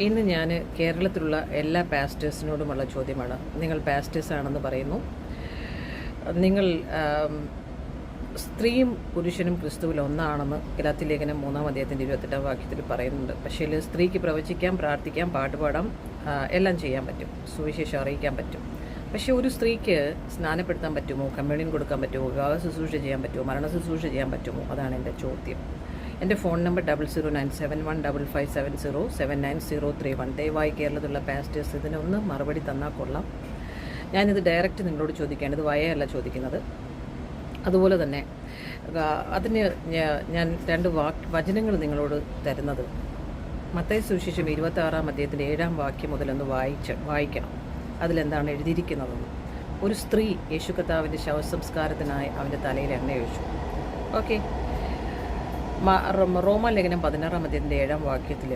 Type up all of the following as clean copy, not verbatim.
ഇന്ന് ഞാൻ കേരളത്തിലുള്ള എല്ലാ പാസ്റ്റേഴ്സിനോടുമുള്ള ചോദ്യമാണ്. നിങ്ങൾ പാസ്റ്റേഴ്സാണെന്ന് പറയുന്നു. നിങ്ങൾ സ്ത്രീയും പുരുഷനും ക്രിസ്തുവിൽ ഒന്നാണെന്ന് ഗലാത്യ ലേഖനം 3-ാം അധ്യായത്തിൻ്റെ 28-ാം വാക്യത്തിൽ പറയുന്നുണ്ട്. പക്ഷേ സ്ത്രീക്ക് പ്രവചിക്കാം, പ്രാർത്ഥിക്കാം, പാട്ടുപാടാം, എല്ലാം ചെയ്യാൻ പറ്റും, സുവിശേഷം അറിയിക്കാൻ പറ്റും. പക്ഷേ ഒരു സ്ത്രീക്ക് സ്നാനപ്പെടുത്താൻ പറ്റുമോ, കമ്മ്യൂണിയൻ കൊടുക്കാൻ പറ്റുമോ, വിവാഹ ശുശ്രൂഷ ചെയ്യാൻ പറ്റുമോ, മരണ ശുശ്രൂഷ ചെയ്യാൻ പറ്റുമോ? അതാണ് എൻ്റെ ചോദ്യം. എൻ്റെ ഫോൺ നമ്പർ 00971557079031. ദയവായി കേരളത്തിലുള്ള പാസ്റ്റേഴ്സ് ഇതിനൊന്ന് മറുപടി തന്നാൽ കൊള്ളാം. ഞാനിത് ഡയറക്റ്റ് നിങ്ങളോട് ചോദിക്കുകയാണ്, ഇത് വയല്ല ചോദിക്കുന്നത്. അതുപോലെ തന്നെ അതിന് ഞാൻ 2 വചനങ്ങൾ നിങ്ങളോട് തരുന്നത്. മത്തായി സുവിശേഷം 26-ാം അധ്യായത്തിൻ്റെ 7-ാം വാക്യം മുതലൊന്ന് വായിക്കണം. അതിലെന്താണ് എഴുതിയിരിക്കുന്നതെന്ന്. ഒരു സ്ത്രീ യേശു കർത്താവിൻ്റെ ശവസംസ്കാരത്തിനായി അവൻ്റെ തലയിൽ എണ്ണ ഒഴിച്ചു. ഓക്കെ. റോമാലേഖനം 16-ാം അധ്യായത്തിൻ്റെ 7-ാം വാക്യത്തിൽ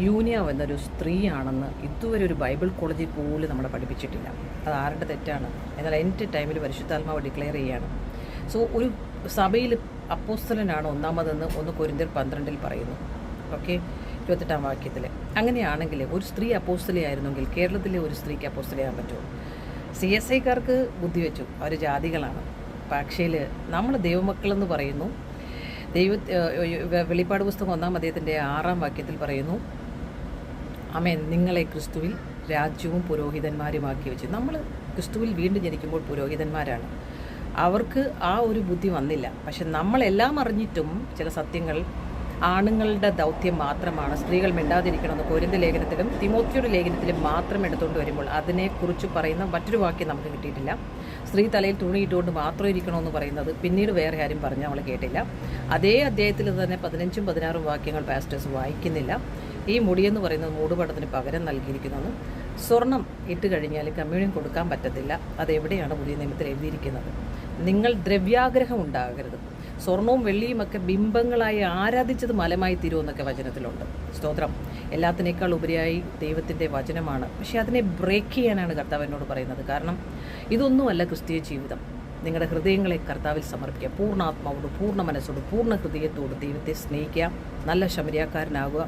യൂനിയ എന്നൊരു സ്ത്രീയാണെന്ന് ഇതുവരെ ഒരു ബൈബിൾ കോളേജിൽ പോലും നമ്മളെ പഠിപ്പിച്ചിട്ടില്ല. അത് ആരുടെ തെറ്റാണ്? എന്നാൽ എൻ്റെ ടൈമിൽ പരിശുദ്ധാത്മാവ് ഡിക്ലെയർ ചെയ്യാണ്. സോ ഒരു സഭയിൽ അപ്പോസ്തലനാണ് ഒന്നാമതെന്ന് 1 കൊരിന്ത്യർ 12-ൽ പറയുന്നു. ഓക്കെ, 28-ാം വാക്യത്തിൽ. അങ്ങനെയാണെങ്കിൽ ഒരു സ്ത്രീ അപ്പോസ്തലയായിരുന്നെങ്കിൽ കേരളത്തിലെ ഒരു സ്ത്രീക്ക് അപ്പോസ്തലയാകാൻ പറ്റുമോ? CSIക്കാർക്ക് ബുദ്ധി വെച്ചു, അവർ ജാതികളാണ്. പക്ഷേ നമ്മൾ ദൈവമക്കളെന്ന് പറയുന്നു. വെളിപ്പാട് പുസ്തകം 1-ാം അധ്യായത്തിൻ്റെ 6-ാം വാക്യത്തിൽ പറയുന്നു, ആമേൻ, നിങ്ങളെ ക്രിസ്തുവിൽ രാജ്യവും പുരോഹിതന്മാരുമാക്കി വെച്ചു. നമ്മൾ ക്രിസ്തുവിൽ വീണ്ടും ജനിക്കുമ്പോൾ പുരോഹിതന്മാരാണ്. അവർക്ക് ആ ഒരു ബുദ്ധി വന്നില്ല. പക്ഷെ നമ്മളെല്ലാം അറിഞ്ഞിട്ടും ചില സത്യങ്ങൾ ആണുങ്ങളുടെ ദൗത്യം മാത്രമാണ്, സ്ത്രീകൾ മിണ്ടാതിരിക്കണമെന്ന് കൊരിന്ത്യർ ലേഖനത്തിലും തിമോത്തിയുടെ ലേഖനത്തിലും മാത്രം എടുത്തുകൊണ്ട് വരുമ്പോൾ അതിനെക്കുറിച്ച് പറയുന്ന മറ്റൊരു വാക്യം നമുക്ക് കിട്ടിയിട്ടില്ല. സ്ത്രീ തലയിൽ തുണിയിട്ടുകൊണ്ട് മാത്രം ഇരിക്കണമെന്ന് പറയുന്നത് പിന്നീട് വേറെ ആരും പറഞ്ഞ് നമ്മൾ കേട്ടില്ല. അതേ അധ്യായത്തിൽ തന്നെ 15-ഉം 16-ഉം വാക്യങ്ങൾ പാസ്റ്റേഴ്സ് വായിക്കുന്നില്ല. ഈ മുടിയെന്ന് പറയുന്നത് മൂടുപടത്തിന് പകരം നൽകിയിരിക്കുന്നത്. സ്വർണം ഇട്ട് കഴിഞ്ഞാൽ കമ്മ്യൂണിയൻ കൊടുക്കാൻ പറ്റത്തില്ല. അതെവിടെയാണ് പുതിയ നിയമത്തിൽ എഴുതിയിരിക്കുന്നത്? നിങ്ങൾ ദ്രവ്യാഗ്രഹം ഉണ്ടാകരുത്. സ്വർണവും വെള്ളിയുമൊക്കെ ബിംബങ്ങളായി ആരാധിച്ചത് മലമായി തീരുമെന്നൊക്കെ വചനത്തിലുണ്ട്. സ്തോത്രം. എല്ലാത്തിനേക്കാൾ ഉപരിയായി ദൈവത്തിൻ്റെ വചനമാണ്. പക്ഷേ അതിനെ ബ്രേക്ക് ചെയ്യാനാണ് കർത്താവ് എന്നോട് പറയുന്നത്. കാരണം ഇതൊന്നുമല്ല ക്രിസ്തീയ ജീവിതം. നിങ്ങളുടെ ഹൃദയങ്ങളെ കർത്താവിൽ സമർപ്പിക്കുക. പൂർണ്ണാത്മാവോട്, പൂർണ്ണ മനസ്സോട്, പൂർണ്ണ ഹൃദയത്തോട് ദൈവത്തെ സ്നേഹിക്കുക. നല്ല ശമരിയാക്കാരനാകുക.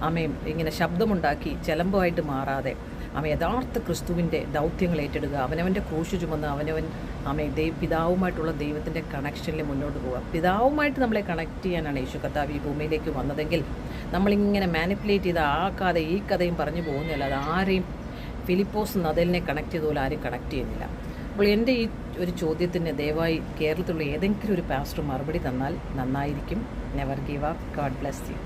ആമയും ഇങ്ങനെ ശബ്ദമുണ്ടാക്കി ചലമ്പമായിട്ട് മാറാതെ യഥാർത്ഥ ക്രിസ്തുവിൻ്റെ ദൗത്യങ്ങൾ ഏറ്റെടുക്കുക. അവനവൻ്റെ ക്രൂശ് ചുമന്ന് അവനവൻ പിതാവുമായിട്ടുള്ള ദൈവത്തിൻ്റെ കണക്ഷനിൽ മുന്നോട്ട് പോവുക. പിതാവുമായിട്ട് നമ്മളെ കണക്ട് ചെയ്യാനാണ് യേശു കർത്താവ് ഈ ഭൂമിയിലേക്ക് വന്നതെങ്കിൽ നമ്മളിങ്ങനെ മാനിപ്പുലേറ്റ് ചെയ്ത് ആ കഥ ഈ കഥയും പറഞ്ഞു പോകുന്നില്ല. അത് ആരെയും ഫിലിപ്പോസ് നദലിനെ കണക്ട് ചെയ്തതുപോലെ ആരും കണക്ട് ചെയ്യുന്നില്ല. അപ്പോൾ എൻ്റെ ഈ ഒരു ചോദ്യത്തിന് ദയവായി കേരളത്തിലുള്ള ഏതെങ്കിലും ഒരു പാസ്റ്റർ മറുപടി തന്നാൽ നന്നായിരിക്കും. Never give up. God bless you.